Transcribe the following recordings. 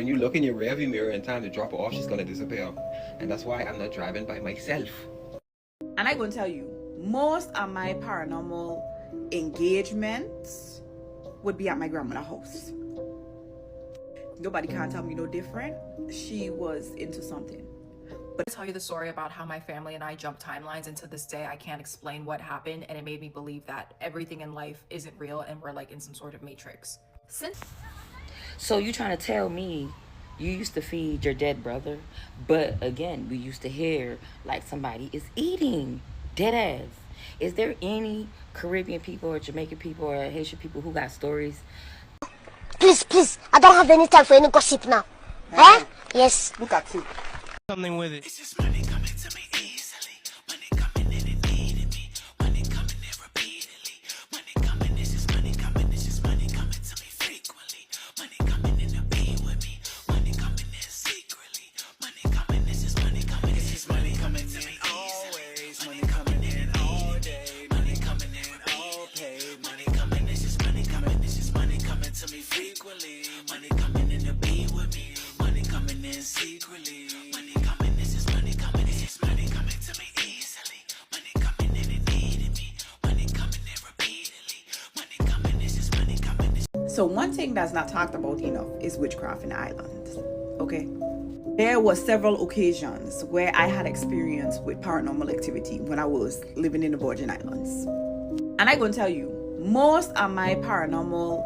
when you look in your rearview mirror in time to drop her off, she's gonna disappear. And that's why I'm not driving by myself. And I'm gonna tell you, most of my paranormal engagements would be at my grandmother's house. Nobody can tell me no different. She was into something. But I'll tell you the story about how my family and I jumped timelines, and to this day I can't explain what happened, and it made me believe that everything in life isn't real and we're like in some sort of matrix. So you trying to tell me you used to feed your dead brother, but again, we used to hear like somebody is eating dead ass. Is there any Caribbean people or Jamaican people or Haitian people who got stories? Please, I don't have any time for any gossip now. Eh? Yes. Look at you. Something with it. It's just money coming to me easily. Money coming in and needing me. Money coming in repeatedly. Money coming, it's just money coming. It's just money coming to me frequently. Money coming in to be with me. Money coming in secretly. Money coming, it's just money coming. It's just money coming to me always. Money coming in all day. Money coming in all paid. Money coming, it's just money coming. It's just money coming to me frequently. Money coming in to be with me. Money coming in secretly. Money coming, this is money coming. It's just money coming to me easily. Money coming in and needing me. Money coming in repeatedly. Money coming, this is money coming. So one thing that's not talked about enough is witchcraft in the islands. Okay? There were several occasions where I had experience with paranormal activity when I was living in the Virgin Islands. And I'm going to tell you, most of my paranormal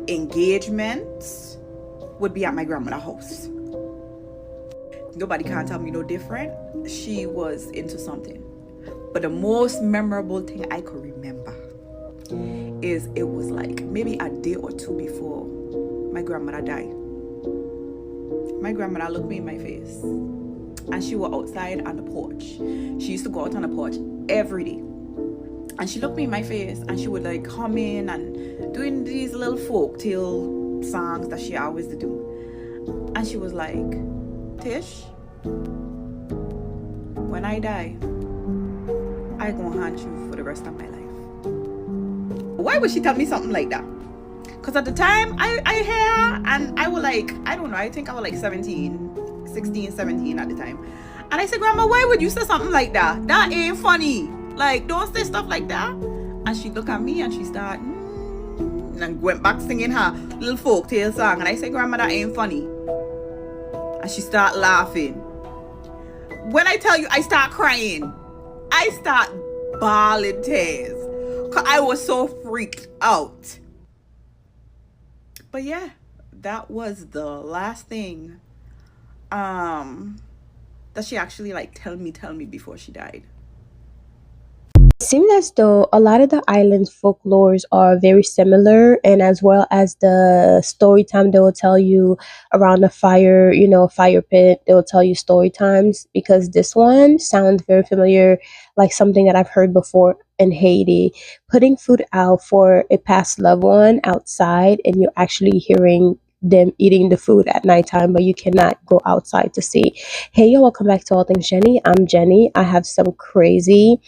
engagements would be at my grandmother's house. Nobody can tell me no different. She was into something. But the most memorable thing I could remember is it was like maybe a day or two before my grandmother died. My grandmother looked me in my face and she was outside on the porch. She used to go out on the porch every day. And she looked me in my face and she would like hum in and doing these little folk tale songs that she always did do. And she was like, Tish, when I die, I gonna haunt you for the rest of my life. Why would she tell me something like that? Because at the time, I hear and I was like, I don't know, I think I was like 16, 17 at the time. And I said, Grandma, why would you say something like that? That ain't funny. Like, don't say stuff like that. And she looked at me and she started, and went back singing her little folk tale song. And I said, Grandma, that ain't funny. And she started laughing. When I tell you, I start crying. I start bawling tears. Because I was so freaked out. But yeah, that was the last thing that she actually like tell me before she died. It seems as though a lot of the island folklores are very similar, and as well as the story time, they will tell you around the fire, fire pit, they will tell you story times, because this one sounds very familiar, like something that I've heard before in Haiti, putting food out for a past loved one outside, and you're actually hearing them eating the food at nighttime, but you cannot go outside to see. Hey, yo, welcome back to All Things Jenny. I'm Jenny. I have some crazy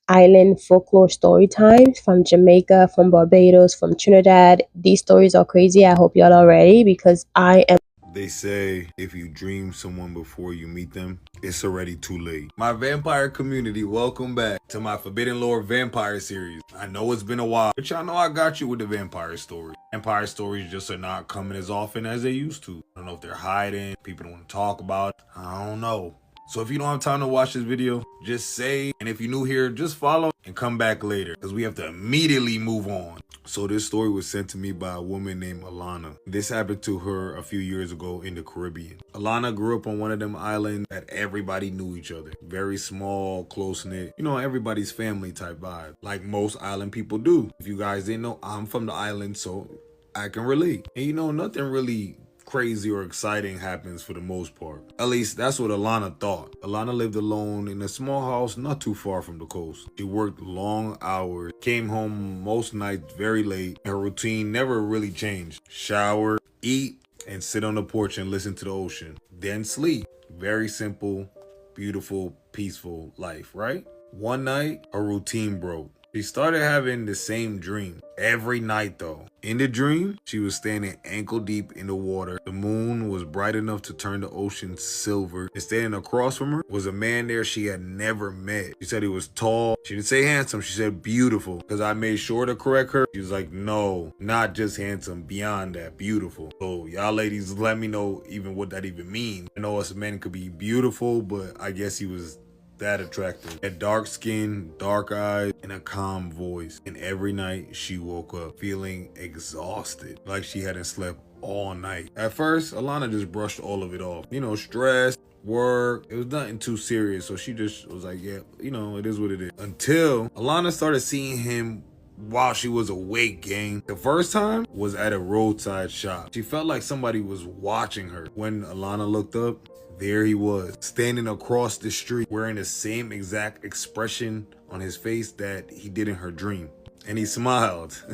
island folklore story times from Jamaica, from Barbados, from Trinidad. These stories are crazy. I hope y'all are ready, because I am. They say if you dream someone before you meet them, it's already too late. My vampire community, welcome back to my Forbidden Lore vampire series. I know it's been a while, but y'all know I got you with the vampire story. Vampire stories just are not coming as often as they used to. I don't know if they're hiding, people don't want to talk about it. I don't know. So if you don't have time to watch this video, just say, and if you're new here, just follow and come back later, because we have to immediately move on. So this story was sent to me by a woman named Alana. This happened to her a few years ago in the Caribbean. Alana grew up on one of them islands that everybody knew each other. Very small, close-knit, everybody's family type vibe, like most island people do. If you guys didn't know, I'm from the island, so I can relate. And nothing really crazy or exciting happens for the most part. At least that's what Alana thought. Alana lived alone in a small house not too far from the coast. She worked long hours, came home most nights very late. Her routine never really changed. Shower, eat, and sit on the porch and listen to the ocean. Then sleep. Very simple, beautiful, peaceful life, right? One night, her routine broke. She started having the same dream every night though. In the dream, she was standing ankle deep in the water. The moon was bright enough to turn the ocean silver. And standing across from her was a man there she had never met. She said he was tall. She didn't say handsome. She said beautiful. Because I made sure to correct her. She was like, no, not just handsome. Beyond that, beautiful. So y'all ladies, let me know even what that even means. I know us men could be beautiful, but I guess he was that attractive. Had dark skin, dark eyes, and a calm voice. And every night she woke up feeling exhausted, like she hadn't slept all night. At first, Alana just brushed all of it off. You know, stress, work. It was nothing too serious. So she just was like, yeah, you know, it is what it is. Until Alana started seeing him while she was awake, gang. The first time was at a roadside shop. She felt like somebody was watching her. When Alana looked up, there he was, standing across the street, wearing the same exact expression on his face that he did in her dream. And he smiled.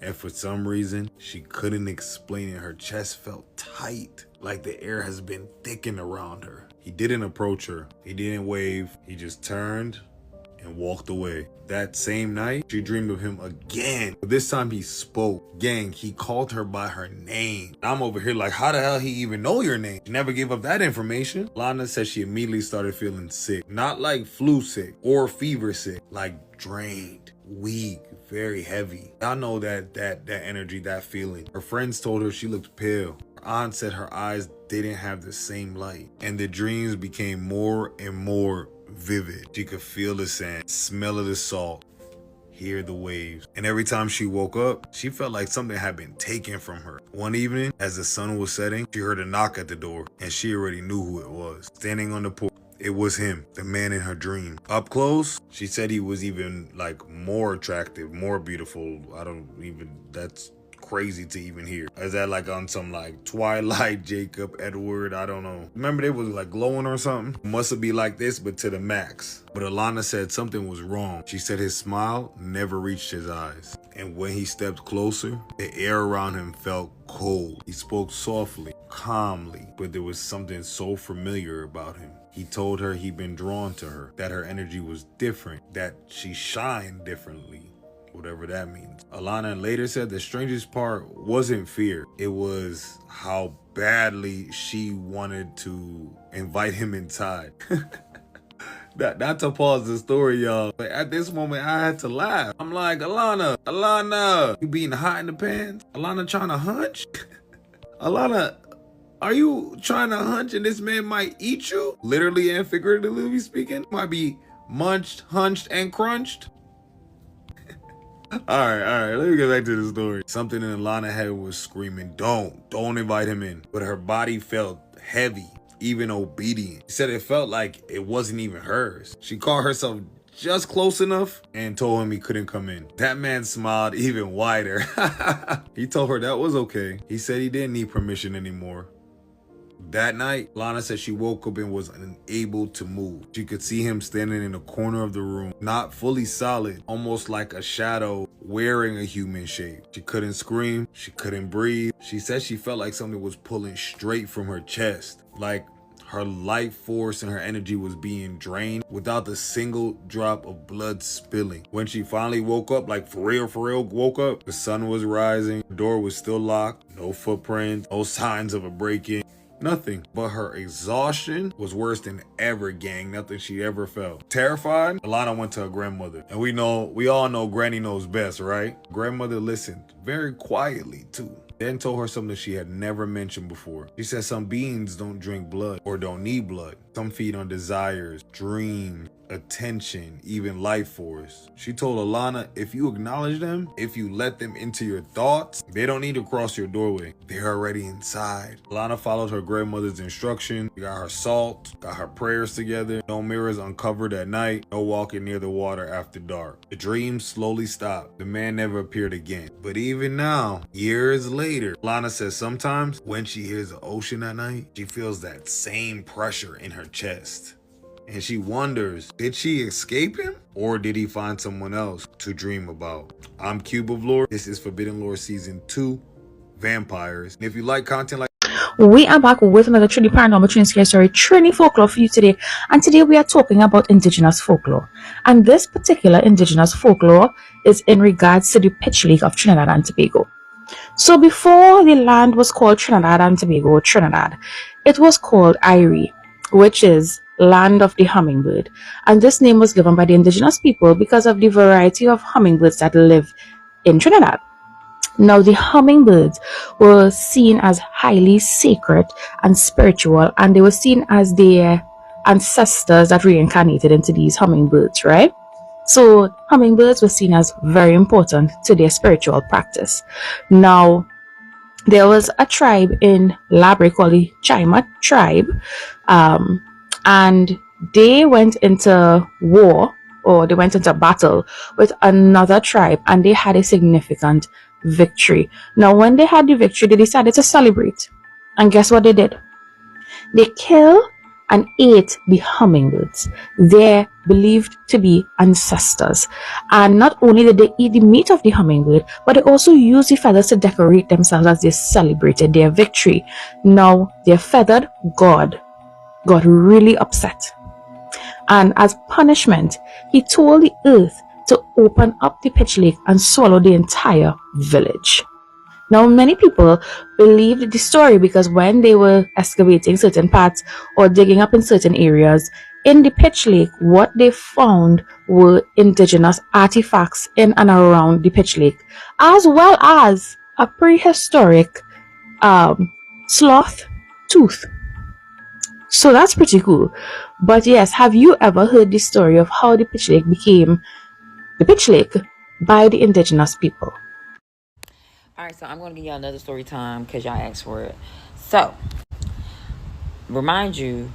And for some reason, she couldn't explain it. Her chest felt tight, like the air has been thickened around her. He didn't approach her. He didn't wave. He just turned and walked away. That same night, she dreamed of him again. But this time he spoke. Gang, he called her by her name. I'm over here like, how the hell he even know your name? She never gave up that information. Lana said she immediately started feeling sick. Not like flu sick or fever sick, like drained, weak, very heavy. Y'all know that energy, that feeling. Her friends told her she looked pale. Her aunt said her eyes didn't have the same light. And the dreams became more and more vivid. She could feel the sand, smell of the salt, hear the waves. And every time she woke up, she felt like something had been taken from her. One evening, as the sun was setting, she heard a knock at the door, and she already knew who it was. Standing on the porch, it was him, the man in her dream. Up close, she said he was even like more attractive, more beautiful. That's crazy to even hear. Is that like on some like Twilight, Jacob, Edward? I don't know. Remember they was like glowing or something? Must be like this, but to the max. But Alana said something was wrong. She said his smile never reached his eyes. And when he stepped closer, the air around him felt cold. He spoke softly, calmly, but there was something so familiar about him. He told her he'd been drawn to her, that her energy was different, that she shined differently. Whatever that means. Alana later said the strangest part wasn't fear. It was how badly she wanted to invite him inside. Not to pause the story, y'all, but at this moment I had to laugh. I'm like, Alana, you being hot in the pants? Alana trying to hunch? Alana, are you trying to hunch and this man might eat you? Literally and figuratively speaking. Might be munched, hunched, and crunched. All right, let me get back to the story. Something in Alana's head was screaming, don't invite him in. But her body felt heavy, even obedient. She said it felt like it wasn't even hers. She called herself just close enough and told him he couldn't come in. That man smiled even wider. He told her that was okay. He said he didn't need permission anymore. That night, Lana said she woke up and was unable to move. She could see him standing in a corner of the room, not fully solid, almost like a shadow wearing a human shape. She couldn't scream, she couldn't breathe. She said she felt like something was pulling straight from her chest, like her life force and her energy was being drained without a single drop of blood spilling. When she finally woke up, like for real woke up, the sun was rising, the door was still locked, no footprints, no signs of a break-in. Nothing. But her exhaustion was worse than ever, gang. Nothing she ever felt. Terrified, Alana went to her grandmother. And we all know Granny knows best, right? Grandmother listened very quietly too. Then told her something she had never mentioned before. She said some beings don't drink blood or don't need blood. Some feed on desires, dreams, attention, even life force. She told Alana, if you acknowledge them, if you let them into your thoughts, they don't need to cross your doorway. They're already inside. Alana followed her grandmother's instruction. She got her salt, got her prayers together. No mirrors uncovered at night. No walking near the water after dark. The dream slowly stopped. The man never appeared again. But even now, years later, Alana says sometimes when she hears the ocean at night, she feels that same pressure in her chest. And she wonders, did she escape him? Or did he find someone else to dream about? I'm Cube of Lore. This is Forbidden Lore Season 2, Vampires. And if you like content like We are back with another Trini Paranormal, Trini Scary Story, Trini Folklore for you today. And today we are talking about indigenous folklore. And this particular indigenous folklore is in regards to the Pitch Lake of Trinidad and Tobago. So before the land was called Trinidad and Tobago, Trinidad, it was called Irie, which is land of the hummingbird. And this name was given by the indigenous people because of the variety of hummingbirds that live in Trinidad. Now, the hummingbirds were seen as highly sacred and spiritual, and they were seen as their ancestors that reincarnated into these hummingbirds, right? So, hummingbirds were seen as very important to their spiritual practice. Now, there was a tribe in Labre called the Chima tribe, and they went into war, or they went into battle with another tribe, and they had a significant victory. Now, when they had the victory, they decided to celebrate. And guess what they did? They killed and ate the hummingbirds. They're believed to be ancestors. And not only did they eat the meat of the hummingbird, but they also used the feathers to decorate themselves as they celebrated their victory. Now, their feathered god got really upset. And as punishment, he told the earth to open up the Pitch Lake and swallow the entire village. Now, many people believed the story because when they were excavating certain parts or digging up in certain areas in the Pitch Lake, what they found were indigenous artifacts in and around the Pitch Lake, as well as a prehistoric sloth tooth. So that's pretty cool. But yes, have you ever heard the story of how the Pitch Lake became the Pitch Lake by the indigenous people? Alright, so I'm going to give y'all another story time because y'all asked for it. So, remind you,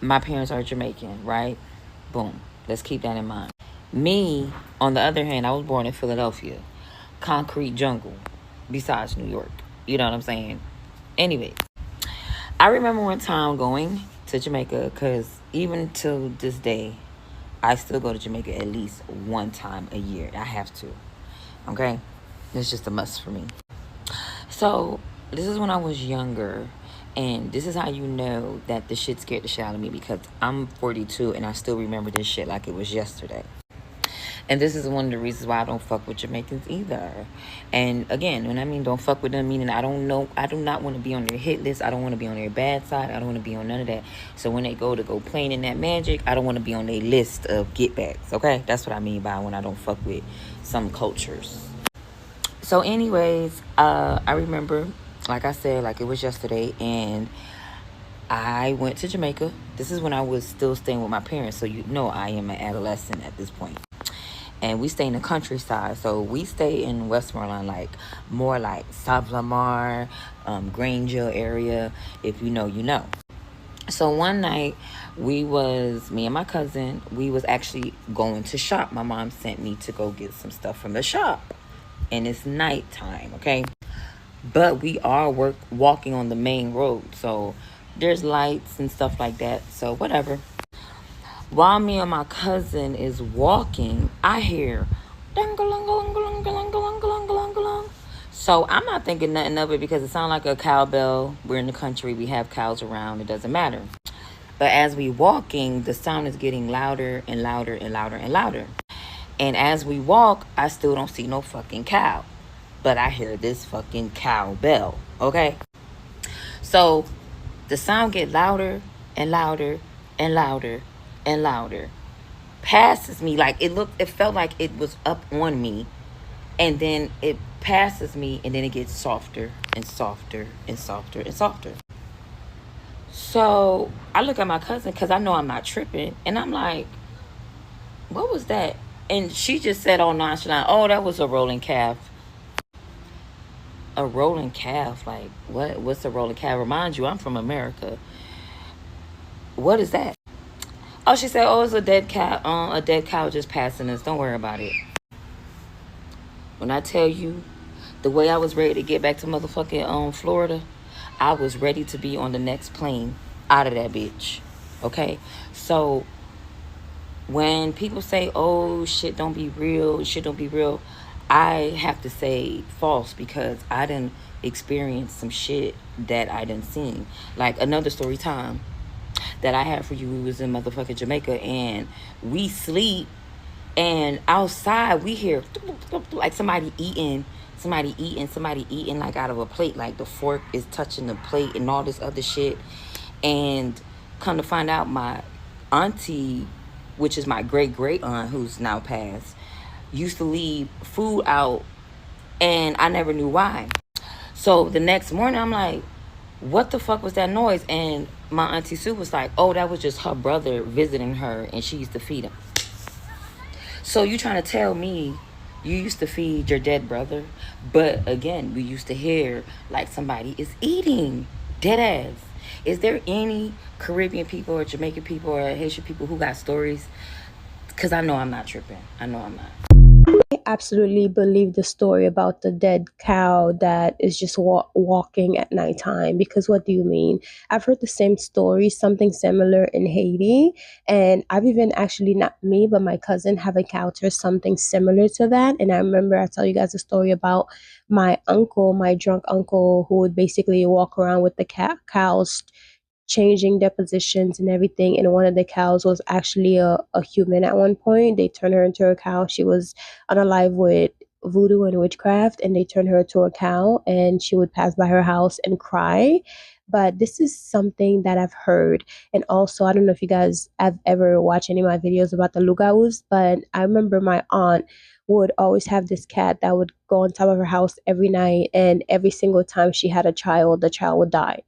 my parents are Jamaican, right? Boom. Let's keep that in mind. Me, on the other hand, I was born in Philadelphia. Concrete jungle. Besides New York. You know what I'm saying? Anyway, I remember one time going to Jamaica because even till this day, I still go to Jamaica at least one time a year. I have to. Okay? It's just a must for me. So, this is when I was younger. And this is how you know that the shit scared the shit out of me, because I'm 42 and I still remember this shit like it was yesterday. And this is one of the reasons why I don't fuck with Jamaicans either. And again, when I mean don't fuck with them, meaning I do not want to be on their hit list. I don't want to be on their bad side. I don't want to be on none of that. So when they go playing in that magic, I don't want to be on their list of get backs. Okay? That's what I mean by when I don't fuck with some cultures. So anyways, I remember, like I said, like it was yesterday, and I went to Jamaica. This is when I was still staying with my parents, so you know I am an adolescent at this point. And we stay in the countryside, so we stay in Westmoreland, like more like South Lamar, Grangeville area. If you know, you know. So one night, me and my cousin, we was actually going to shop. My mom sent me to go get some stuff from the shop, and it's nighttime, okay? But we are walking on the main road, so there's lights and stuff like that, so whatever. While me and my cousin is walking, I hear ding-a-long-a-long-a-long-a-long-a-long-a-long. So I'm not thinking nothing of it because it sounds like a cowbell. We're in the country, we have cows around, it doesn't matter. But as we walking, the sound is getting louder and louder and louder and louder. And as we walk, I still don't see no fucking cow. But I hear this fucking cowbell, okay? So the sound get louder and louder and louder and louder. Passes me, like it felt like it was up on me. And then it passes me, and then it gets softer and softer and softer and softer. So I look at my cousin, because I know I'm not tripping, and I'm like, what was that? And she just said all nonchalant, oh, that was a rolling calf. A rolling calf? Like, what? What's a rolling calf? Remind you, I'm from America. What is that? Oh, she said, oh, it's a dead cow. A dead cow just passing us. Don't worry about it. When I tell you, the way I was ready to get back to motherfucking Florida, I was ready to be on the next plane out of that bitch. Okay? So, when people say, oh, shit don't be real, I have to say false, because I done experience some shit that I done seen. Like another story time that I had for you, we was in motherfucking Jamaica, and we sleep, and outside we hear like somebody eating like out of a plate, like the fork is touching the plate and all this other shit. And come to find out, my auntie, which is my great aunt who's now passed, used to leave food out, and I never knew why. So the next morning I'm like, what the fuck was that noise? And my auntie Sue was like, oh, that was just her brother visiting her, and she used to feed him. So you trying to tell me you used to feed your dead brother? But again, we used to hear like somebody is eating, dead ass. Is there any Caribbean people or Jamaican people or Haitian people who got stories? Because I know I'm not tripping. I know I'm not. I absolutely believe the story about the dead cow that is just walking at nighttime. Because what do you mean? I've heard the same story, something similar in Haiti. And I've even actually, not me, but my cousin have encountered something similar to that. And I remember I tell you guys a story about my uncle, my drunk uncle, who would basically walk around with the cows, changing their positions and everything. And one of the cows was actually a human at one point. They turned her into a cow. She was unalive with voodoo and witchcraft, and they turned her into a cow, and she would pass by her house and cry. But this is something that I've heard. And also, I don't know if you guys have ever watched any of my videos about the lugaus, but I remember my aunt would always have this cat that would go on top of her house every night, and every single time she had a child, the child would die.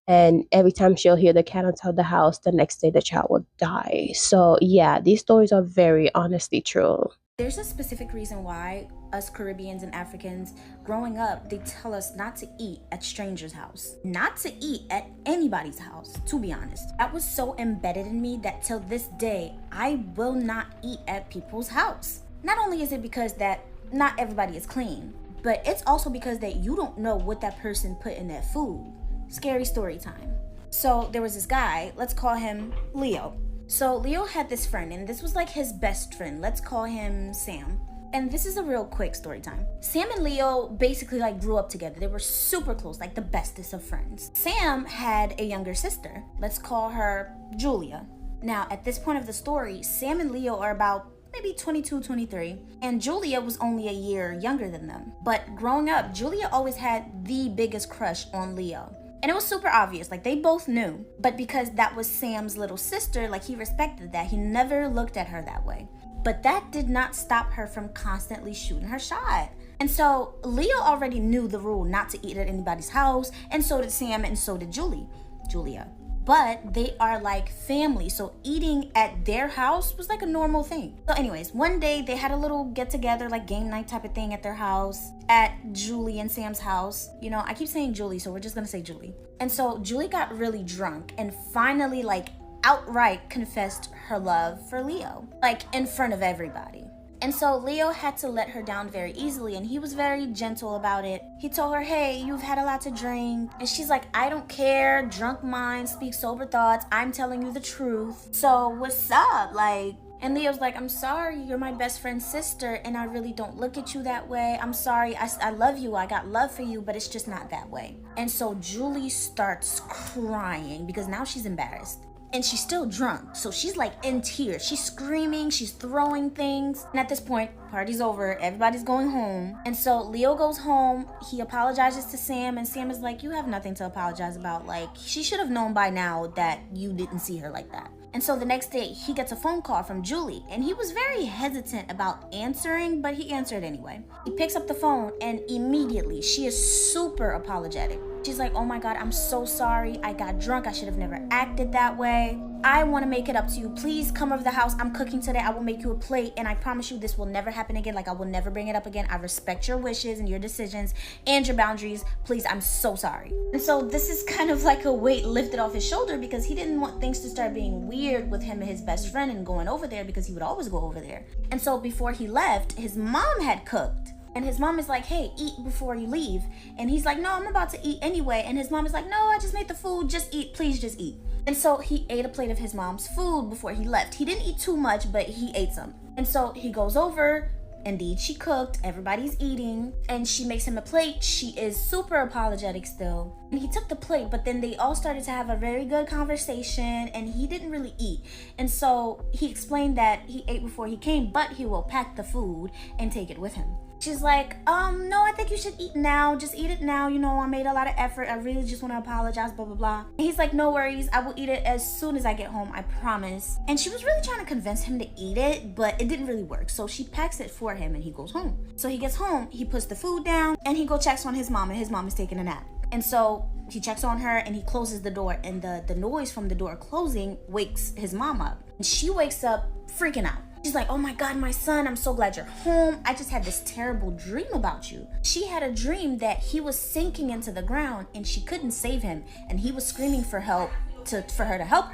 And every time she'll hear the cat on top of the house, the next day the child will die. So yeah, these stories are very honestly true. There's a specific reason why us Caribbeans and Africans, growing up, they tell us not to eat at strangers' house. Not to eat at anybody's house, to be honest. That was so embedded in me that till this day, I will not eat at people's house. Not only is it because that not everybody is clean, but it's also because that you don't know what that person put in that food. Scary story time. So there was this guy, let's call him Leo. So Leo had this friend, and this was like his best friend. Let's call him Sam. And this is a real quick story time. Sam and Leo basically like grew up together. They were super close, like the bestest of friends. Sam had a younger sister. Let's call her Julia. Now, at this point of the story, Sam and Leo are about maybe 22, 23, and Julia was only a year younger than them. But growing up, Julia always had the biggest crush on Leo. And it was super obvious, like they both knew. But because that was Sam's little sister, like he respected that. He never looked at her that way. But that did not stop her from constantly shooting her shot. And so Leo already knew the rule not to eat at anybody's house, and so did Sam, and so did Julia. But they are like family, so eating at their house was like a normal thing. So anyways, one day they had a little get together, like game night type of thing at their house, at Julie and Sam's house. You know, I keep saying Julie, so we're just gonna say Julie. And so Julie got really drunk and finally like outright confessed her love for Leo, like in front of everybody. And so Leo had to let her down very easily, and he was very gentle about it. He told her, hey, you've had a lot to drink. And she's like, I don't care. Drunk mind speaks sober thoughts. I'm telling you the truth. So what's up? Like, and Leo's like, I'm sorry. You're my best friend's sister, and I really don't look at you that way. I'm sorry. I love you. I got love for you, but it's just not that way. And so Julie starts crying because now she's embarrassed. And she's still drunk, so she's like in tears. She's screaming, she's throwing things. And at this point, party's over, everybody's going home. And so Leo goes home, he apologizes to Sam, and Sam is like, you have nothing to apologize about. Like, she should have known by now that you didn't see her like that. And so the next day, he gets a phone call from Julie, and he was very hesitant about answering, but he answered anyway. He picks up the phone, and immediately, she is super apologetic. She's like, oh my God, I'm so sorry. I got drunk. I should have never acted that way. I want to make it up to you. Please come over to the house. I'm cooking today. I will make you a plate, and I promise you this will never happen again. Like, I will never bring it up again. I respect your wishes and your decisions and your boundaries. Please, I'm so sorry. And so this is kind of like a weight lifted off his shoulder because he didn't want things to start being weird with him and his best friend and going over there because he would always go over there. And so before he left, his mom had cooked. And his mom is like, hey, eat before you leave. And he's like, no, I'm about to eat anyway. And his mom is like, no, I just made the food. Just eat. Please just eat. And so he ate a plate of his mom's food before he left. He didn't eat too much, but he ate some. And so he goes over, Indeed, she cooked, everybody's eating, and she makes him a plate. She is super apologetic still. And he took the plate, but then they all started to have a very good conversation, and he didn't really eat. And so he explained that he ate before he came, but he will pack the food and take it with him. She's like, no, I think you should eat now. Just eat it now. You know, I made a lot of effort. I really just want to apologize, blah, blah, blah. And he's like, no worries. I will eat it as soon as I get home. I promise. And she was really trying to convince him to eat it, but it didn't really work. So she packs it for him and he goes home. So he gets home, he puts the food down, and he go checks on his mom, and his mom is taking a nap. And so he checks on her and he closes the door, and the noise from the door closing wakes his mom up. And she wakes up freaking out. She's like, oh my God, my son, I'm so glad you're home. I just had this terrible dream about you. She had a dream that he was sinking into the ground and she couldn't save him. And he was screaming for help, for her to help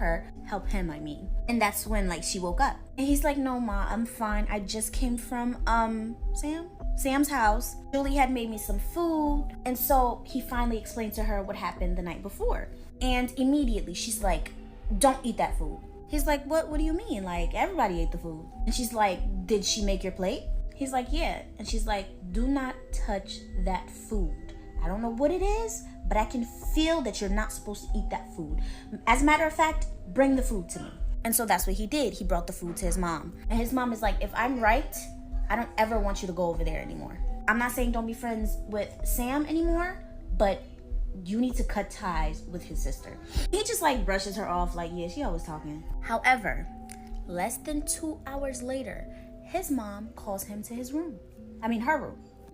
him, I mean. And that's when like she woke up. And he's like, no, Ma, I'm fine. I just came from, Sam's house. Julie had made me some food. And so he finally explained to her what happened the night before. And immediately she's like, don't eat that food. He's like, what do you mean? Like, everybody ate the food. And she's like, did she make your plate? He's like, yeah. And she's like, do not touch that food. I don't know what it is, but I can feel that you're not supposed to eat that food. As a matter of fact, bring the food to me. And so that's what he did. He brought the food to his mom. And his mom is like, if I'm right, I don't ever want you to go over there anymore. I'm not saying don't be friends with Sam anymore, but you need to cut ties with his sister. He just like brushes her off like, yeah, she always talking. However, less than 2 hours later, his mom calls him to her room.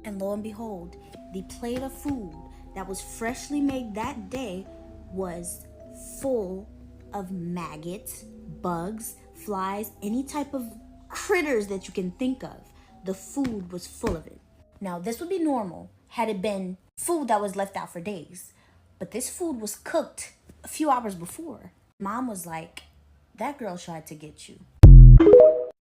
And lo and behold, the plate of food that was freshly made that day was full of maggots, bugs, flies, any type of critters that you can think of. The food was full of it. Now, this would be normal had it been food that was left out for days. But this food was cooked a few hours before. Mom was like, that girl tried to get you.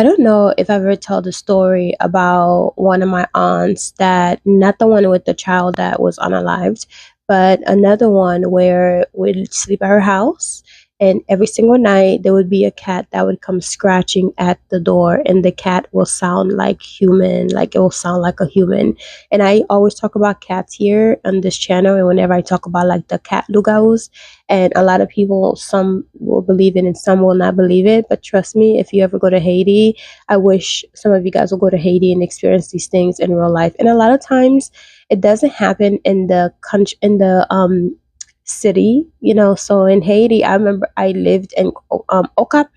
I don't know if I've ever told the story about one of my aunts, that not the one with the child that was unalived, but another one where we'd sleep at her house. And every single night there would be a cat that would come scratching at the door, and the cat will sound like human, like it will sound like a human. And I always talk about cats here on this channel, and whenever I talk about like the cat lugaus, and a lot of people, some will believe it and some will not believe it, but trust me, if you ever go to Haiti, I wish some of you guys will go to Haiti and experience these things in real life. And a lot of times it doesn't happen in the country, in the city, you know. So in Haiti, I remember I lived in Okap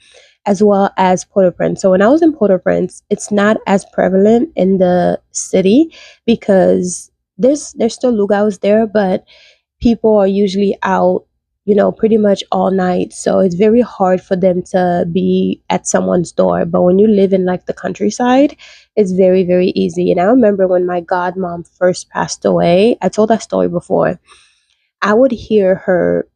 as well as Port-au-Prince. So when I was in Port-au-Prince, it's not as prevalent in the city because there's still lugaus there, but people are usually out, you know, pretty much all night. So it's very hard for them to be at someone's door. But when you live in like the countryside, it's very, very easy. And I remember when my godmom first passed away, I told that story before, I would hear her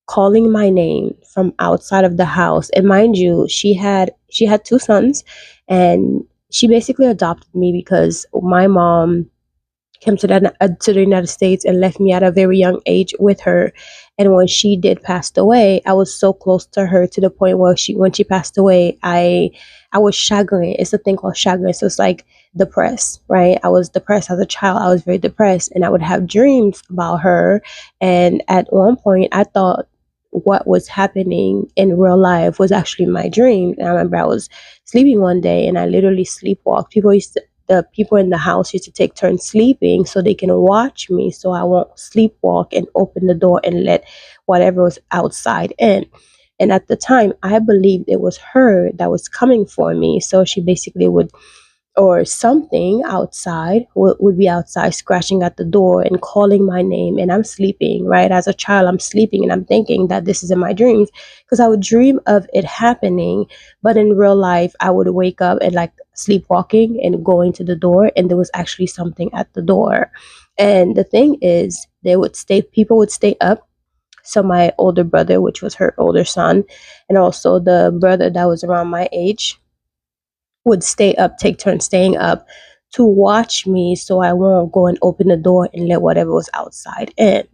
calling my name from outside of the house. And mind you, she had 2 sons, and she basically adopted me because my mom came to the United States and left me at a very young age with her. And when she did pass away, I was so close to her to the point where when she passed away, I was chagrin. It's a thing called chagrin. So it's like depressed, right? I was depressed as a child. I was very depressed, and I would have dreams about her. And at one point, I thought what was happening in real life was actually my dream. And I remember I was sleeping one day, and I literally sleepwalked. The people in the house used to take turns sleeping so they can watch me, so I won't sleepwalk and open the door and let whatever was outside in. And at the time, I believed it was her that was coming for me. So she basically would, or something outside would be outside scratching at the door and calling my name, and I'm sleeping, right? As a child, I'm sleeping and I'm thinking that this is in my dreams because I would dream of it happening, but in real life I would wake up and like sleepwalking and going to the door, and there was actually something at the door. And the thing is, people would stay up. So my older brother, which was her older son, and also the brother that was around my age, would stay up, take turns staying up to watch me, so I won't go and open the door and let whatever was outside in.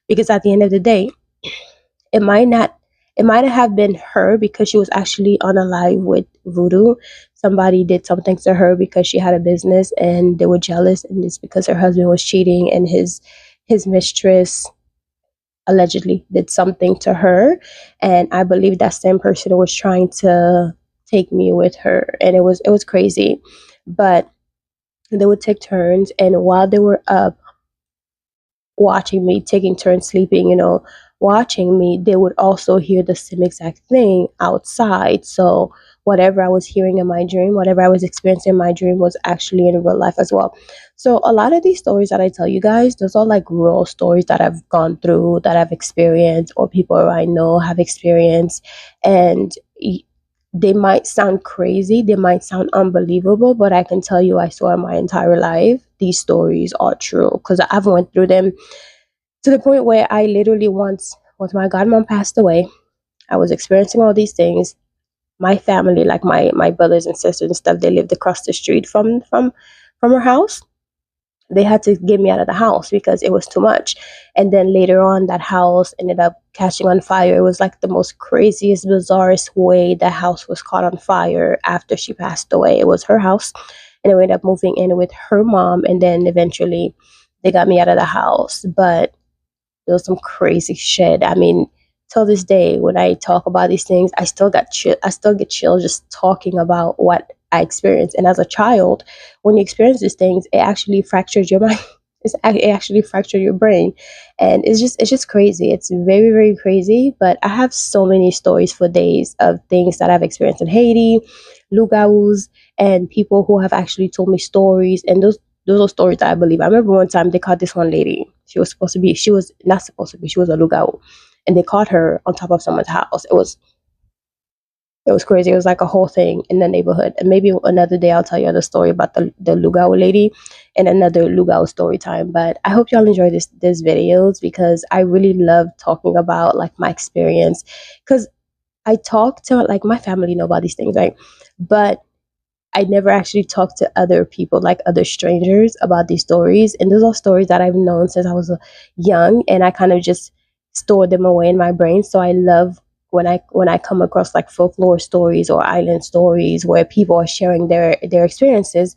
Because at the end of the day, it might have been her because she was actually unalive with voodoo. somebody did something to her because she had a business and they were jealous, and it's because her husband was cheating and his mistress allegedly did something to her. And I believe that same person was trying to take me with her, and it was crazy. But they would take turns, and while they were up watching me, taking turns sleeping, watching me, they would also hear the same exact thing outside. So whatever I was hearing in my dream, whatever I was experiencing in my dream was actually in real life as well. So a lot of these stories that I tell you guys, those are like real stories that I've gone through, that I've experienced, or people I know have experienced. And they might sound crazy, they might sound unbelievable, but I can tell you, I swear my entire life, these stories are true, because I've went through them to the point where I literally once my godmom passed away, I was experiencing all these things. My family, like my brothers and sisters and stuff, they lived across the street from her house. They had to get me out of the house because it was too much. And then later on, that house ended up catching on fire. It was like the most craziest, bizarrest way the house was caught on fire after she passed away. It was her house, and I ended up moving in with her mom, and then eventually they got me out of the house. But there was some crazy shit. I mean, till this day, when I talk about these things, I still get chills just talking about what I experienced. And as a child, when you experience these things, it actually fractures your mind. It actually fractures your brain, and it's just crazy. It's very, very crazy. But I have so many stories for days of things that I've experienced in Haiti, lugauts, and people who have actually told me stories. And those are stories that I believe. I remember one time they caught this one lady. She was not supposed to be. She was a lugau, and they caught her on top of someone's house. It was crazy. It was like a whole thing in the neighborhood. And maybe another day I'll tell you the story about the lugau lady and another lugau story time. But I hope y'all enjoy this videos, because I really love talking about like my experience. Because I talk to like my family know about these things, right? But I never actually talked to other people, like other strangers, about these stories. And those are stories that I've known since I was young, and I kind of just store them away in my brain. So I love when I come across like folklore stories or island stories where people are sharing their experiences,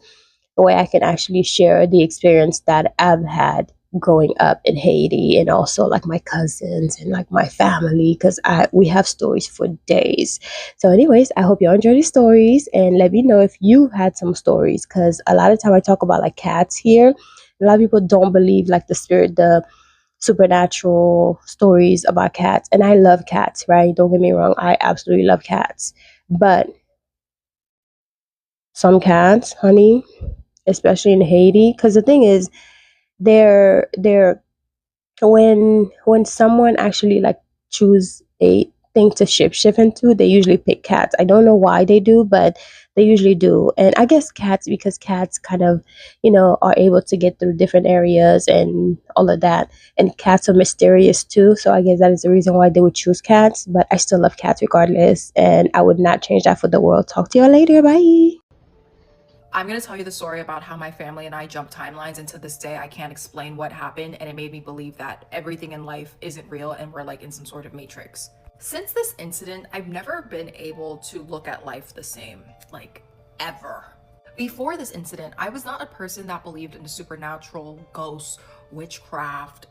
where I can actually share the experience that I've had growing up in Haiti, and also like my cousins and like my family, because we have stories for days. So anyways, I hope you all enjoy these stories, and let me know if you've had some stories, because a lot of time I talk about like cats here. A lot of people don't believe like the supernatural stories about cats, and I love cats, right? Don't get me wrong, I absolutely love cats. But some cats, honey, especially in Haiti, because the thing is, they're when someone actually like choose a thing to shift into, they usually pick cats. I don't know why they do, but they usually do. And I guess cats, because cats kind of, are able to get through different areas and all of that. And cats are mysterious too. So I guess that is the reason why they would choose cats. But I still love cats regardless. And I would not change that for the world. Talk to you all later. Bye. I'm going to tell you the story about how my family and I jumped timelines, and to this day I can't explain what happened, and it made me believe that everything in life isn't real and we're like in some sort of matrix. Since this incident, I've never been able to look at life the same, like ever. Before this incident, I was not a person that believed in the supernatural, ghosts, witchcraft,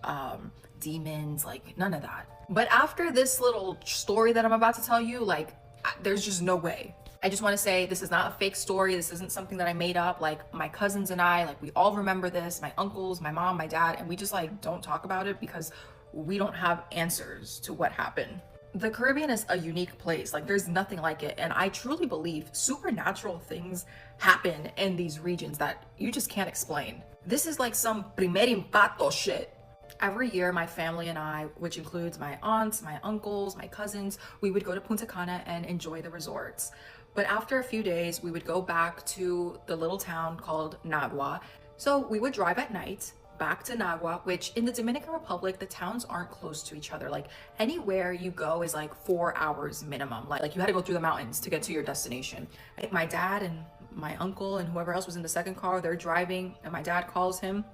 demons, like none of that. But after this little story that I'm about to tell you, like there's just no way. I just want to say this is not a fake story. This isn't something that I made up. Like my cousins and I, like we all remember this, my uncles, my mom, my dad, and we just like don't talk about it because we don't have answers to what happened. The Caribbean is a unique place. Like there's nothing like it. And I truly believe supernatural things happen in these regions that you just can't explain. This is like some primer impacto shit. Every year, my family and I, which includes my aunts, my uncles, my cousins, we would go to Punta Cana and enjoy the resorts. But after a few days, we would go back to the little town called Nagua. So we would drive at night back to Nagua, which in the Dominican Republic, the towns aren't close to each other. Like anywhere you go is like 4 hours minimum. Like you had to go through the mountains to get to your destination. I think my dad and my uncle and whoever else was in the second car, they're driving, and my dad calls him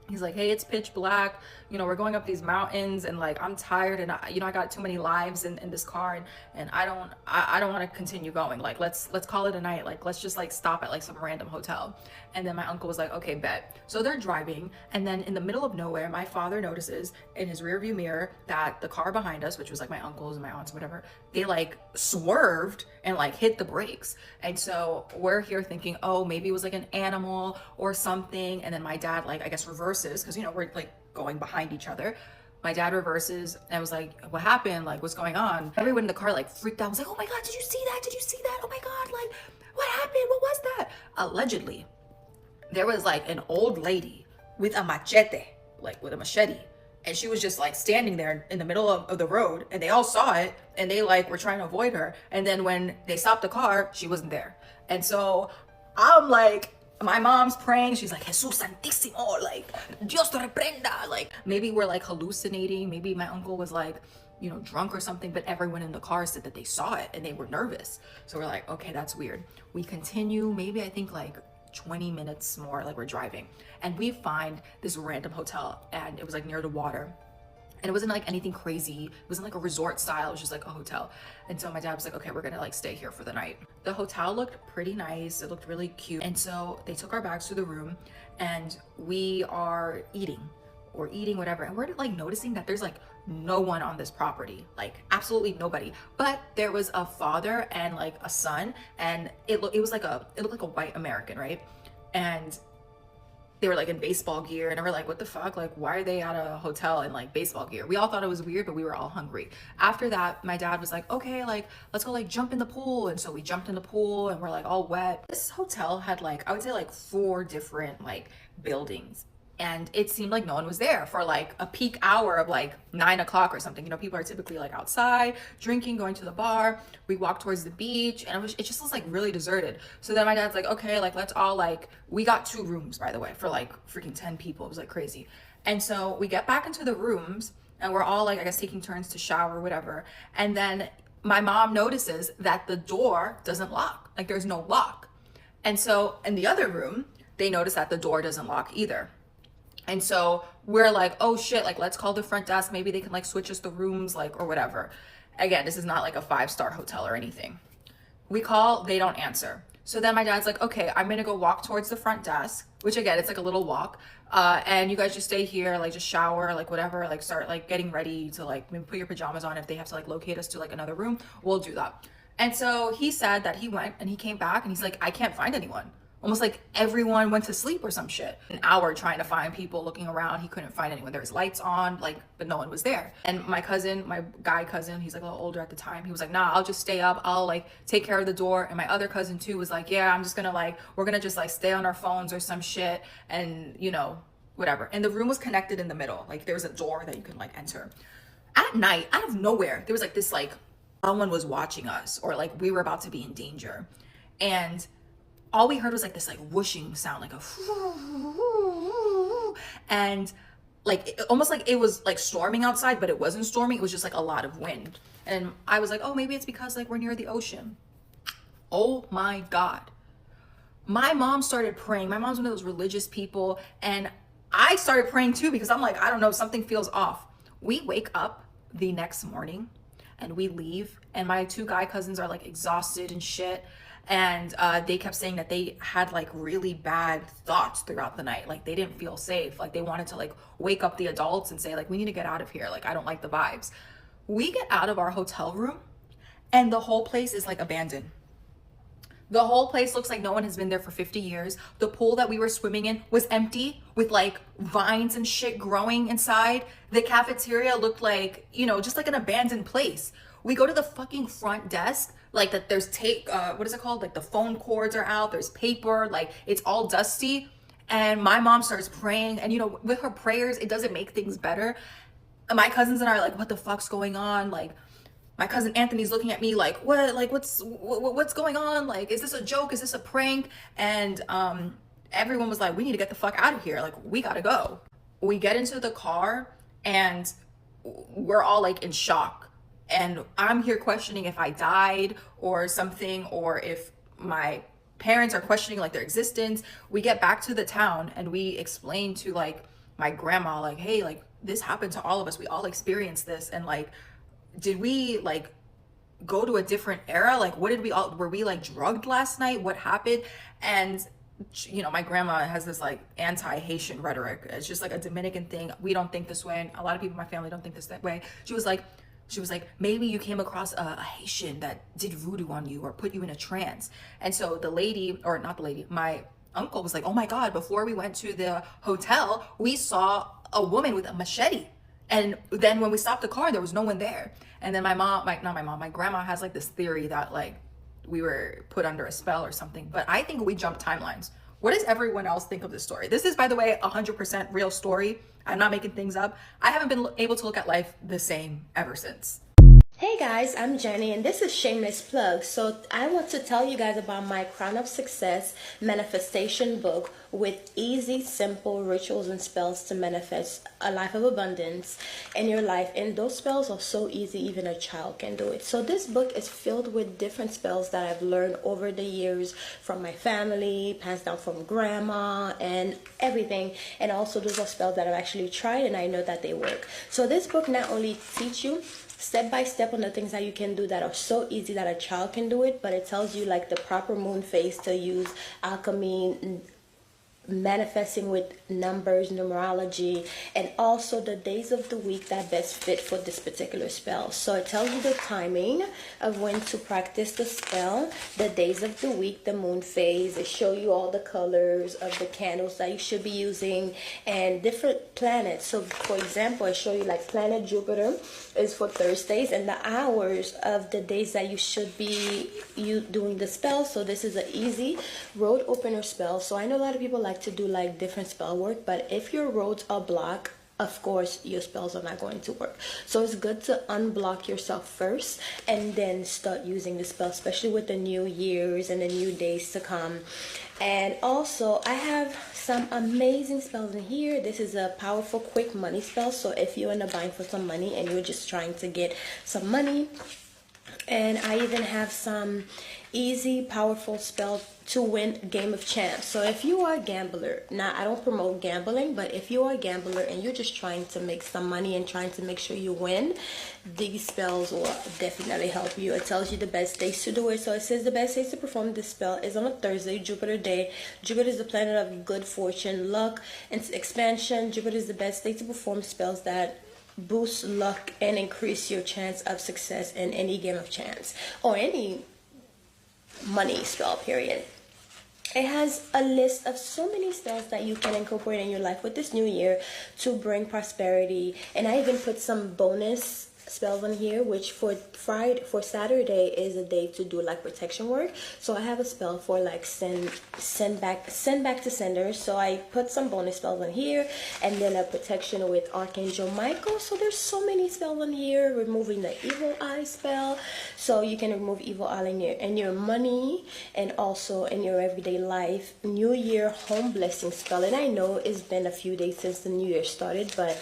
He's like, hey, it's pitch black, you know, we're going up these mountains, and like I'm tired, and I got too many lives in this car, and I don't want to continue going, like let's call it a night, like let's just like stop at like some random hotel. And then my uncle was like, okay, bet. So they're driving, and then in the middle of nowhere, my father notices in his rear view mirror that the car behind us, which was like my uncle's and my aunt's, whatever, they like swerved and like hit the brakes. And so we're here thinking, oh, maybe it was like an animal or something. And then my dad, like, I guess reverses, because, you know, we're like going behind each other. My dad reverses and was like, what happened? Like, what's going on? Everyone in the car like freaked out. I was like, oh my God, did you see that? Did you see that? Oh my God, like, what happened? What was that? Allegedly, there was like an old lady with a machete, like with a machete. And she was just like standing there in the middle of the road, and they all saw it, and they like were trying to avoid her. And then when they stopped the car, she wasn't there. And so I'm like, my mom's praying. She's like, Jesus Santísimo, like, Dios te reprenda. Like, maybe we're like hallucinating. Maybe my uncle was like, you know, drunk or something, but everyone in the car said that they saw it and they were nervous. So we're like, okay, that's weird. We continue, maybe I think like 20 minutes more, like we're driving, and we find this random hotel, and it was like near the water, and it wasn't like anything crazy. It wasn't like a resort style. It was just like a hotel. And so my dad was like, okay, we're gonna like stay here for the night. The hotel looked pretty nice. It looked really cute. And so they took our bags to the room, and we are eating whatever, and we're like noticing that there's like no one on this property, like absolutely nobody. But there was a father and like a son, and it looked like a white American, right? And they were like in baseball gear, and we're like, what the fuck? Like, why are they at a hotel in like baseball gear? We all thought it was weird, but we were all hungry. After that, my dad was like, okay, like let's go like jump in the pool. And so we jumped in the pool, and we're like all wet. This hotel had like, I would say like 4 different like buildings. And it seemed like no one was there for like a peak hour of like 9 o'clock or something. You know, people are typically like outside drinking, going to the bar. We walked towards the beach, and it just was like really deserted. So then my dad's like, okay, like let's all like, we got 2 rooms, by the way, for like freaking 10 people. It was like crazy. And so we get back into the rooms, and we're all like, I guess, taking turns to shower or whatever. And then my mom notices that the door doesn't lock, like there's no lock. And so in the other room, they notice that the door doesn't lock either. And so we're like, oh shit, like let's call the front desk. Maybe they can like switch us the rooms, like, or whatever. Again, this is not like a 5-star hotel or anything. We call, they don't answer. So then my dad's like, okay, I'm gonna go walk towards the front desk, which again, it's like a little walk. And you guys just stay here, like just shower, like whatever, like start like getting ready to like maybe put your pajamas on. If they have to like locate us to like another room, we'll do that. And so he said that he went and he came back, and he's like, I can't find anyone. Almost like everyone went to sleep or some shit. An hour trying to find people, looking around. He couldn't find anyone. There was lights on, like, but no one was there. And my cousin, my guy cousin, he's like a little older at the time. He was like, nah, I'll just stay up. I'll like take care of the door. And my other cousin too was like, yeah, I'm just gonna like, we're gonna just like stay on our phones or some shit. And you know, whatever. And the room was connected in the middle. Like there was a door that you could like enter. At night, out of nowhere, there was like this, like someone was watching us, or like we were about to be in danger. And all we heard was like this like whooshing sound, like a and like almost like it was like storming outside, but it wasn't storming. It was just like a lot of wind. And I was like, oh, maybe it's because like we're near the ocean. Oh my God. My mom started praying. My mom's one of those religious people, and I started praying too, because I'm like, I don't know, something feels off. We wake up the next morning and we leave, and my 2 guy cousins are like exhausted and shit. And they kept saying that they had like really bad thoughts throughout the night. Like they didn't feel safe. Like they wanted to like wake up the adults and say like, we need to get out of here. Like, I don't like the vibes. We get out of our hotel room, and the whole place is like abandoned. The whole place looks like no one has been there for 50 years. The pool that we were swimming in was empty, with like vines and shit growing inside. The cafeteria looked like, you know, just like an abandoned place. We go to the fucking front desk, like that there's tape, what is it called? Like the phone cords are out, there's paper, like it's all dusty. And my mom starts praying, and you know, with her prayers, it doesn't make things better. And my cousins and I are like, what the fuck's going on? Like my cousin Anthony's looking at me like, what, like what's going on? Like, is this a joke? Is this a prank? And everyone was like, we need to get the fuck out of here. Like, we gotta go. We get into the car, and we're all like in shock. And I'm here questioning if I died or something, or if my parents are questioning like their existence. We get back to the town, and we explain to like my grandma, like, hey, like, this happened to all of us. We all experienced this. And like, did we like go to a different era? Like, what did we all, were we like drugged last night? What happened? And you know, my grandma has this like anti-Haitian rhetoric. It's just like a Dominican thing. We don't think this way. A lot of people in my family don't think this that way. She was like, maybe you came across a Haitian that did voodoo on you or put you in a trance. And so the lady, or not the lady, my uncle was like, oh my God, before we went to the hotel, we saw a woman with a machete. And then when we stopped the car, there was no one there. And then my grandma has like this theory that like we were put under a spell or something. But I think we jumped timelines. What does everyone else think of this story? This is, by the way, 100% real story. I'm not making things up. I haven't been able to look at life the same ever since. Hey guys, I'm Jenny and this is Shameless Plug. So I want to tell you guys about my Crown of Success manifestation book with easy, simple rituals and spells to manifest a life of abundance in your life. And those spells are so easy, even a child can do it. So this book is filled with different spells that I've learned over the years from my family, passed down from grandma and everything. And also those are spells that I've actually tried and I know that they work. So this book not only teach you step by step on the things that you can do that are so easy that a child can do it, but it tells you like the proper moon phase to use, alchemy, manifesting with numbers, numerology, and also the days of the week that best fit for this particular spell. So it tells you the timing of when to practice the spell, the days of the week, the moon phase. It shows you all the colors of the candles that you should be using and different planets. So for example, I show you like planet Jupiter is for Thursdays and the hours of the days that you should be doing the spell. So this is an easy road opener spell. So I know a lot of people like to do like different spell work, but if your roads are blocked, of course your spells are not going to work. So it's good to unblock yourself first and then start using the spell, especially with the new years and the new days to come. And also I have some amazing spells in here. This is a powerful quick money spell. So if you're in a bind for some money and you're just trying to get some money, and I even have some easy powerful spell to win Game of Chance. So if you are a gambler, now I don't promote gambling, but if you are a gambler and you're just trying to make some money and trying to make sure you win, these spells will definitely help you. It tells you the best days to do it. So it says the best days to perform this spell is on a Thursday, Jupiter day. Jupiter is the planet of good fortune, luck, and expansion. Jupiter is the best day to perform spells that boost luck and increase your chance of success in any game of chance or any money spell, period. It has a list of so many spells that you can incorporate in your life with this new year to bring prosperity. And I even put some bonus spells on here, which for Saturday is a day to do like protection work. So I have a spell for like send back to senders. So I put some bonus spells on here, and then a protection with Archangel Michael. So there's so many spells on here. Removing the evil eye spell, so you can remove evil eye in your money and also in your everyday life. New Year home blessing spell, and I know it's been a few days since the new year started, but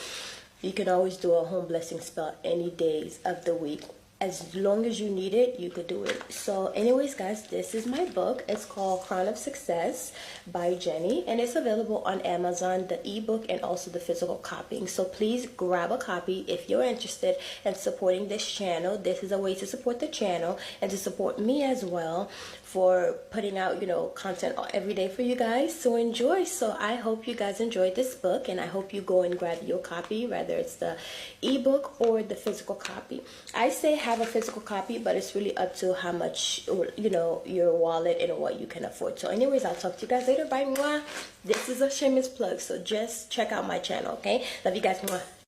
you can always do a home blessing spell any days of the week. As long as you need it, you could do it. So anyways, guys, this is my book. It's called Crown of Success by Jenny, and it's available on Amazon, the ebook and also the physical copying. So please grab a copy if you're interested in supporting this channel. This is a way to support the channel and to support me as well for putting out, content every day for you guys. So enjoy. So I hope you guys enjoyed this book, and I hope you go and grab your copy, whether it's the ebook or the physical copy. I say have a physical copy, but it's really up to how much, your wallet and what you can afford. So anyways, I'll talk to you guys later. Bye. Mwah. This is a shameless plug, so just check out my channel, okay? Love you guys. Mwah.